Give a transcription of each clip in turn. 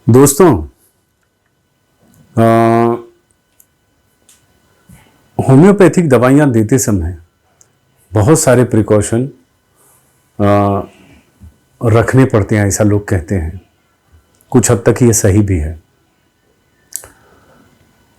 दोस्तों, होम्योपैथिक दवाइयाँ देते समय बहुत सारे प्रिकॉशन रखने पड़ते हैं, ऐसा लोग कहते हैं। कुछ हद तक ये सही भी है।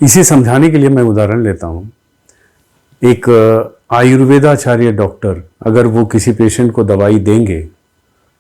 इसे समझाने के लिए मैं उदाहरण लेता हूँ। एक आयुर्वेदाचार्य डॉक्टर अगर वो किसी पेशेंट को दवाई देंगे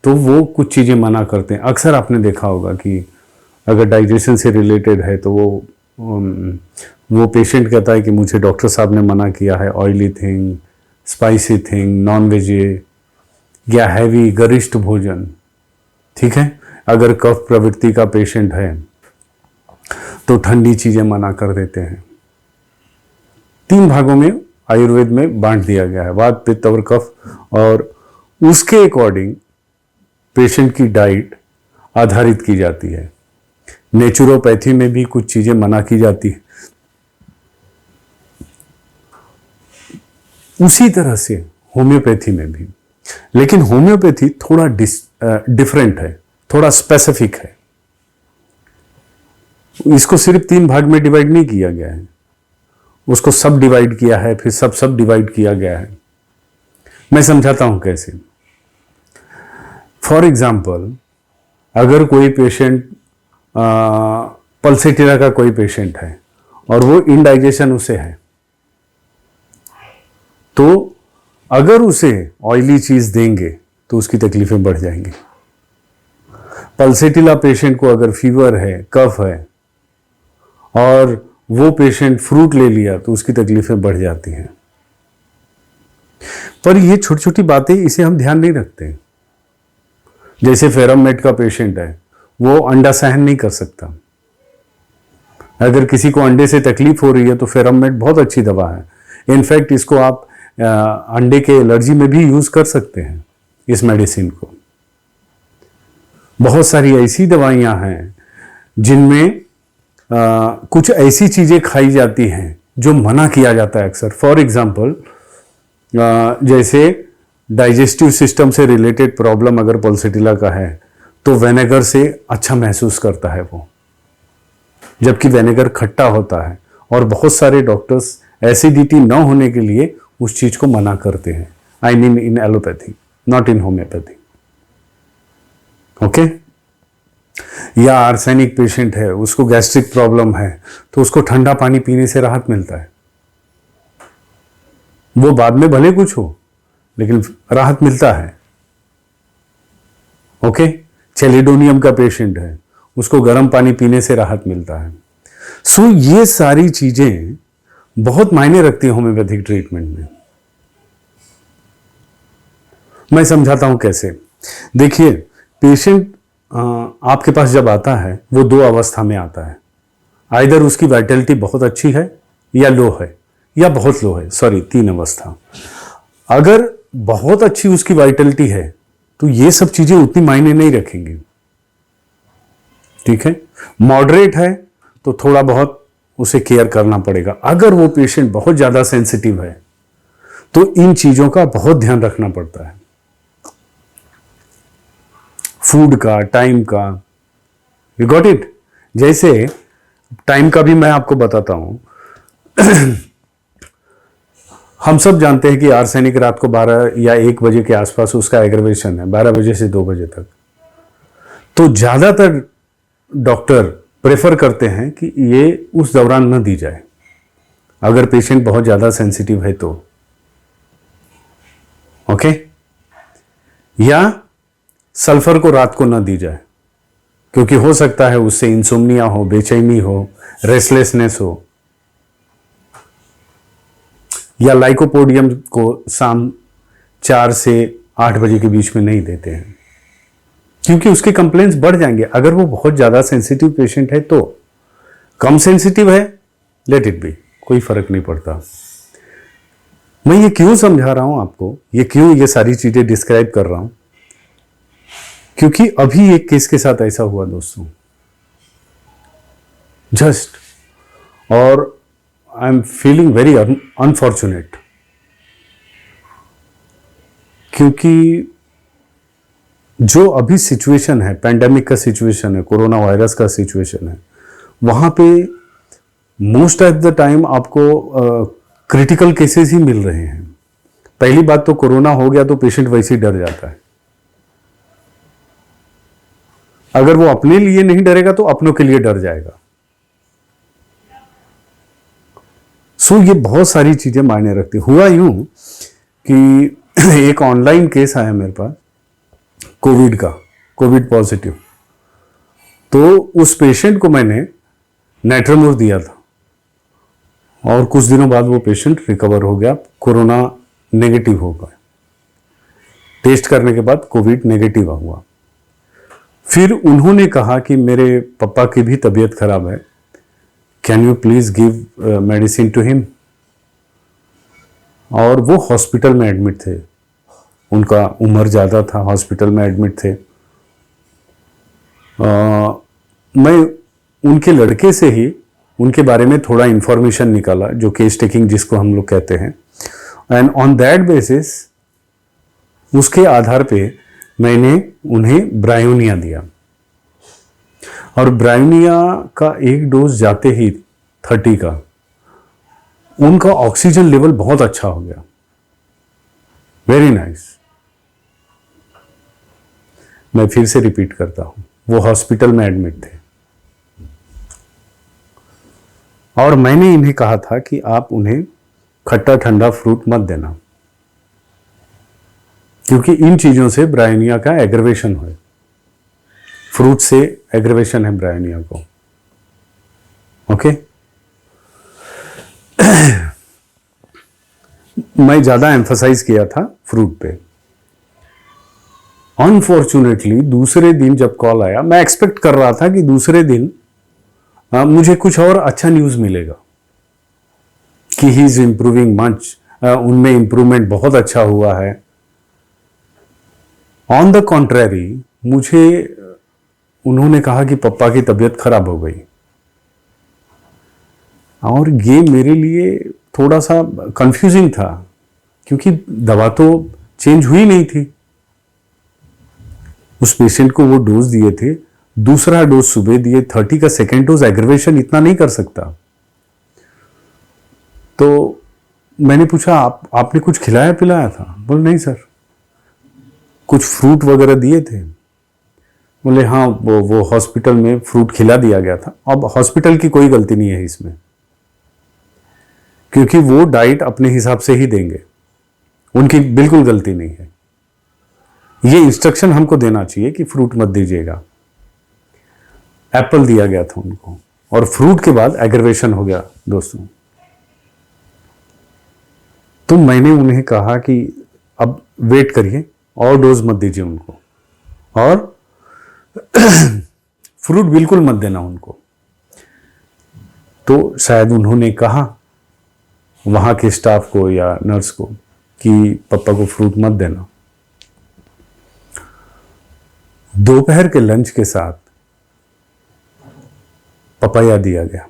तो वो कुछ चीज़ें मना करते हैं। अक्सर आपने देखा होगा कि अगर डाइजेशन से रिलेटेड है तो वो पेशेंट कहता है कि मुझे डॉक्टर साहब ने मना किया है oily thing, spicy thing, non veg या हैवी गरिष्ठ भोजन। ठीक है, अगर कफ प्रवृत्ति का पेशेंट है तो ठंडी चीज़ें मना कर देते हैं। 3 भागों में आयुर्वेद में बांट दिया गया है, वात, पित्त और कफ, और उसके अकॉर्डिंग पेशेंट की डाइट आधारित की जाती है। नेचुरोपैथी में भी कुछ चीज़ें मना की जाती है। उसी तरह से होम्योपैथी में भी, लेकिन होम्योपैथी थोड़ा डिफरेंट है, थोड़ा स्पेसिफिक है। इसको सिर्फ 3 भाग में डिवाइड नहीं किया गया है, उसको सब डिवाइड किया है, फिर सब डिवाइड किया गया है। मैं समझाता हूं कैसे। फॉर एग्जाम्पल, अगर कोई पेशेंट पल्सेटिला का कोई पेशेंट है और वो इनडाइजेशन उसे है, तो अगर उसे ऑयली चीज देंगे तो उसकी तकलीफें बढ़ जाएंगी। पल्सेटिला पेशेंट को अगर फीवर है, कफ है और वो पेशेंट फ्रूट ले लिया तो उसकी तकलीफें बढ़ जाती हैं। पर ये छोटी छोटी बातें, इसे हम ध्यान नहीं रखते। जैसे फेरममेट का पेशेंट है, वो अंडा सहन नहीं कर सकता। अगर किसी को अंडे से तकलीफ हो रही है तो फेरममेट बहुत अच्छी दवा है। इनफैक्ट इसको आप अंडे के एलर्जी में भी यूज कर सकते हैं, इस मेडिसिन को। बहुत सारी ऐसी दवाइयां हैं जिनमें कुछ ऐसी चीजें खाई जाती हैं जो मना किया जाता है अक्सर। फॉर एग्जाम्पल, जैसे डाइजेस्टिव सिस्टम से रिलेटेड प्रॉब्लम अगर पल्सेटिला का है तो विनेगर से अच्छा महसूस करता है वो, जबकि विनेगर खट्टा होता है। और बहुत सारे डॉक्टर्स एसिडिटी न होने के लिए उस चीज को मना करते हैं। I mean in allopathy, not in homeopathy. Okay. या आर्सेनिक पेशेंट है, उसको गैस्ट्रिक प्रॉब्लम है, तो उसको ठंडा पानी पीने से राहत मिलता है। वो बाद में भले कुछ हो लेकिन राहत मिलता है। ओके। चेलिडोनियम का पेशेंट है, उसको गर्म पानी पीने से राहत मिलता है। सो ये सारी चीजें बहुत मायने रखती है होम्योपैथिक ट्रीटमेंट में। मैं समझाता हूं कैसे। देखिए, पेशेंट आपके पास जब आता है वो 2 अवस्था में आता है। आइदर उसकी वाइटलिटी बहुत अच्छी है या लो है, या बहुत लो है। सॉरी, 3 अवस्था। अगर बहुत अच्छी उसकी वाइटलिटी है तो ये सब चीजें उतनी मायने नहीं रखेंगी। ठीक है। मॉडरेट है तो थोड़ा बहुत उसे केयर करना पड़ेगा। अगर वो पेशेंट बहुत ज्यादा सेंसिटिव है तो इन चीजों का बहुत ध्यान रखना पड़ता है, फूड का, टाइम का। You got it. जैसे टाइम का भी मैं आपको बताता हूं। हम सब जानते हैं कि आर्सेनिक रात को 12 या 1 बजे के आसपास उसका एग्रवेशन है, 12 बजे से 2 बजे तक। तो ज्यादातर डॉक्टर प्रेफर करते हैं कि ये उस दौरान न दी जाए, अगर पेशेंट बहुत ज्यादा सेंसिटिव है तो। ओके। या सल्फर को रात को न दी जाए, क्योंकि हो सकता है उससे इंसोम्निया हो, बेचैनी हो, रेस्टलेसनेस हो। या लाइकोपोडियम को शाम 4 से 8 बजे के बीच में नहीं देते हैं, क्योंकि उसके कंप्लेंट्स बढ़ जाएंगे अगर वो बहुत ज्यादा सेंसिटिव पेशेंट है तो। कम सेंसिटिव है, लेट इट बी, कोई फर्क नहीं पड़ता। मैं ये क्यों समझा रहा हूं आपको, ये क्यों ये सारी चीजें डिस्क्राइब कर रहा हूं, क्योंकि अभी एक केस के साथ ऐसा हुआ दोस्तों, जस्ट, और I am feeling very unfortunate, क्योंकि जो अभी सिचुएशन है, पेंडेमिक का सिचुएशन है, कोरोना वायरस का सिचुएशन है, वहाँ पे मोस्ट ऑफ द टाइम आपको क्रिटिकल केसेस ही मिल रहे हैं। पहली बात तो कोरोना हो गया तो पेशेंट वैसे ही डर जाता है। अगर वो अपने लिए नहीं डरेगा तो अपनों के लिए डर जाएगा। सो ये बहुत सारी चीजें मायने रखती। हुआ यूं कि एक ऑनलाइन केस आया मेरे पास कोविड का, कोविड पॉजिटिव। तो उस पेशेंट को मैंने नेट्रोमोर दिया था और कुछ दिनों बाद वो पेशेंट रिकवर हो गया, कोरोना नेगेटिव हो गया। टेस्ट करने के बाद कोविड नेगेटिव हुआ। फिर उन्होंने कहा कि मेरे पापा की भी तबीयत खराब है, can you please give medicine to him. और वो हॉस्पिटल में एडमिट थे, उनका उम्र ज़्यादा था, हॉस्पिटल में एडमिट थे। मैं उनके लड़के से ही उनके बारे में थोड़ा इंफॉर्मेशन निकाला, जो केस टेकिंग जिसको हम लोग कहते हैं, एंड ऑन दैट बेसिस उसके आधार पे मैंने उन्हें ब्रायोनिया दिया। और ब्रायोनिया का एक डोज जाते ही 30 का उनका ऑक्सीजन लेवल बहुत अच्छा हो गया, वेरी नाइस। मैं फिर से रिपीट करता हूं, वो हॉस्पिटल में एडमिट थे और मैंने इन्हें कहा था कि आप उन्हें खट्टा ठंडा फ्रूट मत देना, क्योंकि इन चीजों से ब्रायोनिया का एग्रवेशन है। फ्रूट से एग्रवेशन है ब्रायोनिया को। ओके मैं ज्यादा एम्फसाइज किया था फ्रूट पे। अनफॉर्चुनेटली दूसरे दिन जब कॉल आया, मैं एक्सपेक्ट कर रहा था कि दूसरे दिन मुझे कुछ और अच्छा न्यूज मिलेगा कि ही इज इंप्रूविंग मच, उनमें इंप्रूवमेंट बहुत अच्छा हुआ है। ऑन द कॉन्ट्रेरी मुझे उन्होंने कहा कि पापा की तबीयत खराब हो गई। और ये मेरे लिए थोड़ा सा कंफ्यूजिंग था, क्योंकि दवा तो चेंज हुई नहीं थी। उस पेशेंट को वो डोज दिए थे, दूसरा डोज सुबह दिए, 30 का सेकेंड डोज एग्रवेशन इतना नहीं कर सकता। तो मैंने पूछा आपने कुछ खिलाया पिलाया था? बोले नहीं सर, कुछ फ्रूट वगैरह दिए थे। बोले हाँ, वो हॉस्पिटल में फ्रूट खिला दिया गया था। अब हॉस्पिटल की कोई गलती नहीं है इसमें, क्योंकि वो डाइट अपने हिसाब से ही देंगे, उनकी बिल्कुल गलती नहीं है। ये इंस्ट्रक्शन हमको देना चाहिए कि फ्रूट मत दीजिएगा। एप्पल दिया गया था उनको और फ्रूट के बाद एग्रवेशन हो गया दोस्तों। तो मैंने उन्हें कहा कि अब वेट करिए और डोज मत दीजिए उनको, और फ्रूट बिल्कुल मत देना उनको। तो शायद उन्होंने कहा वहां के स्टाफ को या नर्स को कि पापा को फ्रूट मत देना। दोपहर के लंच के साथ पपाया दिया गया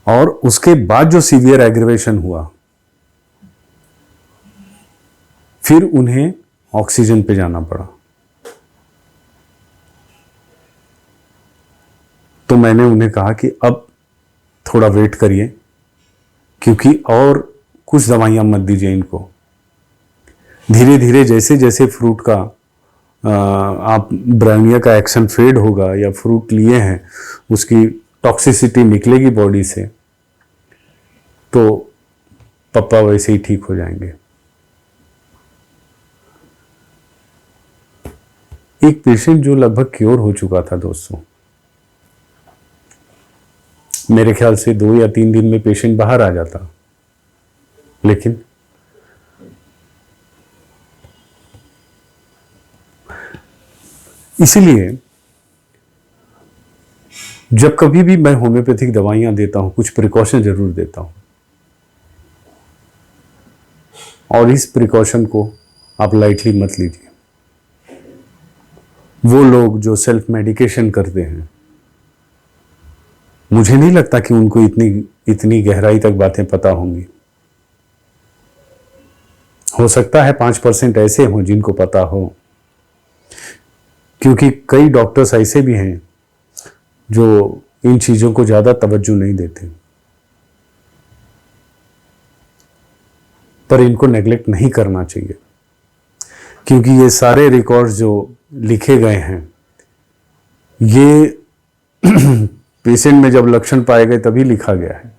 और उसके बाद जो सीवियर एग्रीवेशन हुआ, फिर उन्हें ऑक्सीजन पे जाना पड़ा। तो मैंने उन्हें कहा कि अब थोड़ा वेट करिए, क्योंकि और कुछ दवाइयां मत दीजिए इनको। धीरे धीरे जैसे जैसे फ्रूट का आप ब्रायोनिया का एक्शन फेड होगा या फ्रूट लिए हैं उसकी टॉक्सिसिटी निकलेगी बॉडी से, तो पप्पा वैसे ही ठीक हो जाएंगे। एक पेशेंट जो लगभग क्योर हो चुका था दोस्तों, मेरे ख्याल से 2 या 3 दिन में पेशेंट बाहर आ जाता, लेकिन इसीलिए जब कभी भी मैं होम्योपैथिक दवाइयां देता हूं, कुछ प्रिकॉशन जरूर देता हूं। और इस प्रिकॉशन को आप लाइटली मत लीजिए। वो लोग जो सेल्फ मेडिकेशन करते हैं, मुझे नहीं लगता कि उनको इतनी गहराई तक बातें पता होंगी। हो सकता है 5% ऐसे हों जिनको पता हो, क्योंकि कई डॉक्टर्स ऐसे भी हैं जो इन चीज़ों को ज़्यादा तवज्जो नहीं देते, पर इनको नेग्लेक्ट नहीं करना चाहिए, क्योंकि ये सारे रिकॉर्ड्स जो लिखे गए हैं ये पेशेंट में जब लक्षण पाए गए तभी लिखा गया है,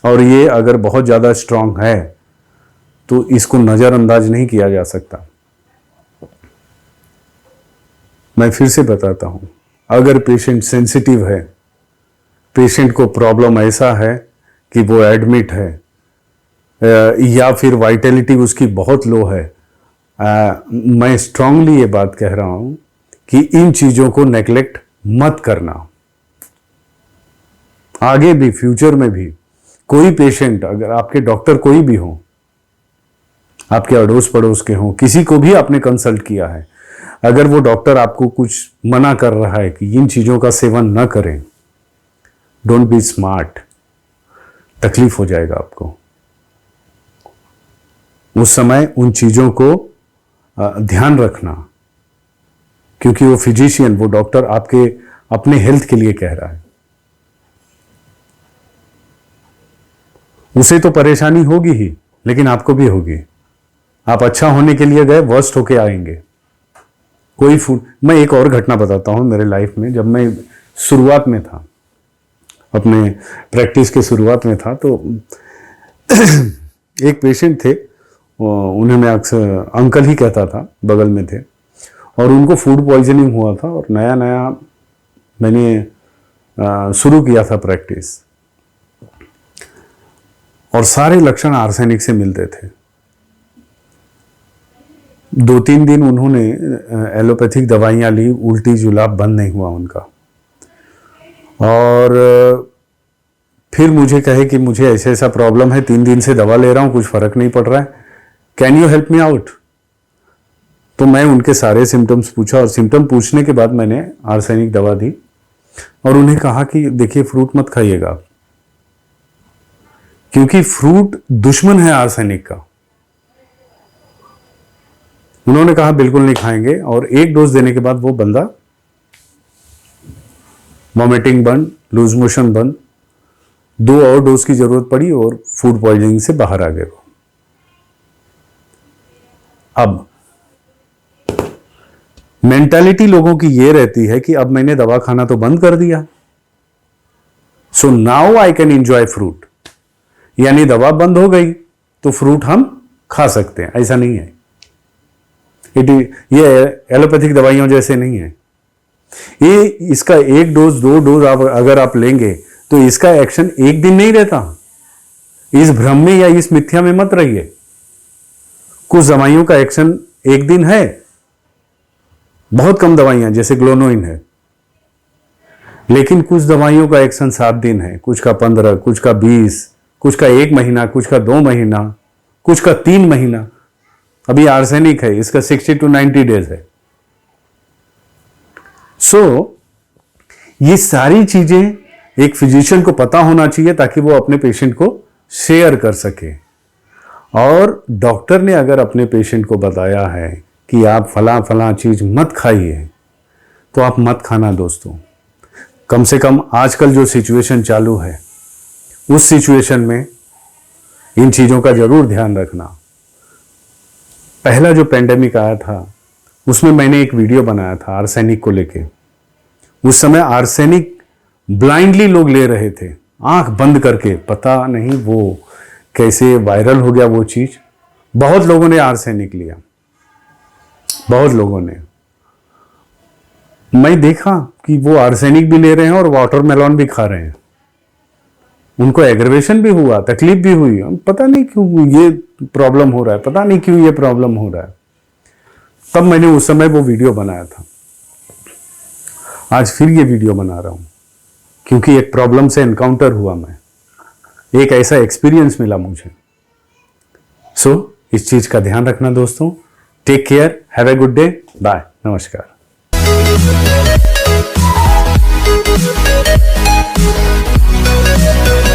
और ये अगर बहुत ज़्यादा स्ट्रांग है तो इसको नज़रअंदाज नहीं किया जा सकता। मैं फिर से बताता हूँ, अगर पेशेंट सेंसिटिव है, पेशेंट को प्रॉब्लम ऐसा है कि वो एडमिट है, या फिर वाइटलिटी उसकी बहुत लो है, मैं स्ट्रांगली ये बात कह रहा हूँ कि इन चीज़ों को नेग्लेक्ट मत करना। आगे भी फ्यूचर में भी कोई पेशेंट, अगर आपके डॉक्टर कोई भी हो, आपके अड़ोस पड़ोस के हों, किसी को भी आपने कंसल्ट किया है, अगर वो डॉक्टर आपको कुछ मना कर रहा है कि इन चीज़ों का सेवन न करें, डोंट बी स्मार्ट, तकलीफ हो जाएगा आपको। उस समय उन चीज़ों को ध्यान रखना, क्योंकि वो फिजिशियन, वो डॉक्टर आपके अपने हेल्थ के लिए कह रहा है। उसे तो परेशानी होगी ही, लेकिन आपको भी होगी। आप अच्छा होने के लिए गए, वर्स्ट होके आएंगे। कोई फूड, मैं एक और घटना बताता हूँ मेरे लाइफ में। जब मैं शुरुआत में था, अपने प्रैक्टिस के शुरुआत में था, तो एक पेशेंट थे, उन्हें मैं अक्सर अंकल ही कहता था, बगल में थे, और उनको फूड पॉइजनिंग हुआ था, और नया नया मैंने शुरू किया था प्रैक्टिस, और सारे लक्षण आर्सेनिक से मिलते थे। 2-3 दिन उन्होंने एलोपैथिक दवाइयाँ ली, उल्टी जुलाब बंद नहीं हुआ उनका, और फिर मुझे कहे कि मुझे ऐसे ऐसा प्रॉब्लम है, 3 दिन से दवा ले रहा हूँ, कुछ फर्क नहीं पड़ रहा है, can you help me out. तो मैं उनके सारे सिम्टम्स पूछा, और सिम्टम पूछने के बाद मैंने आर्सेनिक दवा दी, और उन्हें कहा कि देखिए फ्रूट मत खाइएगा, क्योंकि फ्रूट दुश्मन है आर्सेनिक का। उन्होंने कहा बिल्कुल नहीं खाएंगे, और 1 डोज देने के बाद वो बंदा वॉमिटिंग बंद, लूज मोशन बंद, 2 और डोज की जरूरत पड़ी और फूड पॉइजनिंग से बाहर आ गए वो। अब मेंटालिटी लोगों की ये रहती है कि अब मैंने दवा खाना तो बंद कर दिया, so now I can enjoy fruit, यानी दवा बंद हो गई तो फ्रूट हम खा सकते हैं। ऐसा नहीं है, ये एलोपैथिक दवाइयों जैसे नहीं है। ये इसका 1 डोज 2 डोज अगर आप लेंगे तो इसका एक्शन 1 दिन नहीं रहता। इस भ्रम में या इस मिथ्या में मत रहिए। कुछ दवाइयों का एक्शन 1 दिन है, बहुत कम दवाइयां जैसे ग्लोनोइन है, लेकिन कुछ दवाइयों का एक्शन 7 दिन है, कुछ का 15, कुछ का 20, कुछ का 1 महीना, कुछ का 2 महीना, कुछ का 3 महीना। अभी आर्सेनिक है, इसका 60 to 90 डेज है। सो ये सारी चीजें एक फिजिशियन को पता होना चाहिए, ताकि वो अपने पेशेंट को शेयर कर सके। और डॉक्टर ने अगर अपने पेशेंट को बताया है कि आप फला फला चीज मत खाइए, तो आप मत खाना दोस्तों। कम से कम आजकल जो सिचुएशन चालू है, उस सिचुएशन में इन चीजों का जरूर ध्यान रखना। पहला जो पेंडेमिक आया था, उसमें मैंने एक वीडियो बनाया था आर्सेनिक को लेके। उस समय आर्सेनिक ब्लाइंडली लोग ले रहे थे, आंख बंद करके। पता नहीं वो कैसे वायरल हो गया वो चीज। बहुत लोगों ने आर्सेनिक लिया, बहुत लोगों ने। मैं देखा कि वो आर्सेनिक भी ले रहे हैं और वाटरमेलन भी खा रहे हैं। उनको एग्रेवेशन भी हुआ, तकलीफ भी हुई। पता नहीं क्यों ये प्रॉब्लम हो रहा है, पता नहीं क्यों ये प्रॉब्लम हो रहा है। तब मैंने उस समय वो वीडियो बनाया था। आज फिर ये वीडियो बना रहा हूं, क्योंकि एक प्रॉब्लम से एनकाउंटर हुआ, मैं एक ऐसा एक्सपीरियंस मिला मुझे। सो इस चीज का ध्यान रखना दोस्तों। Take care, have a good day, bye, नमस्कार। Yeah.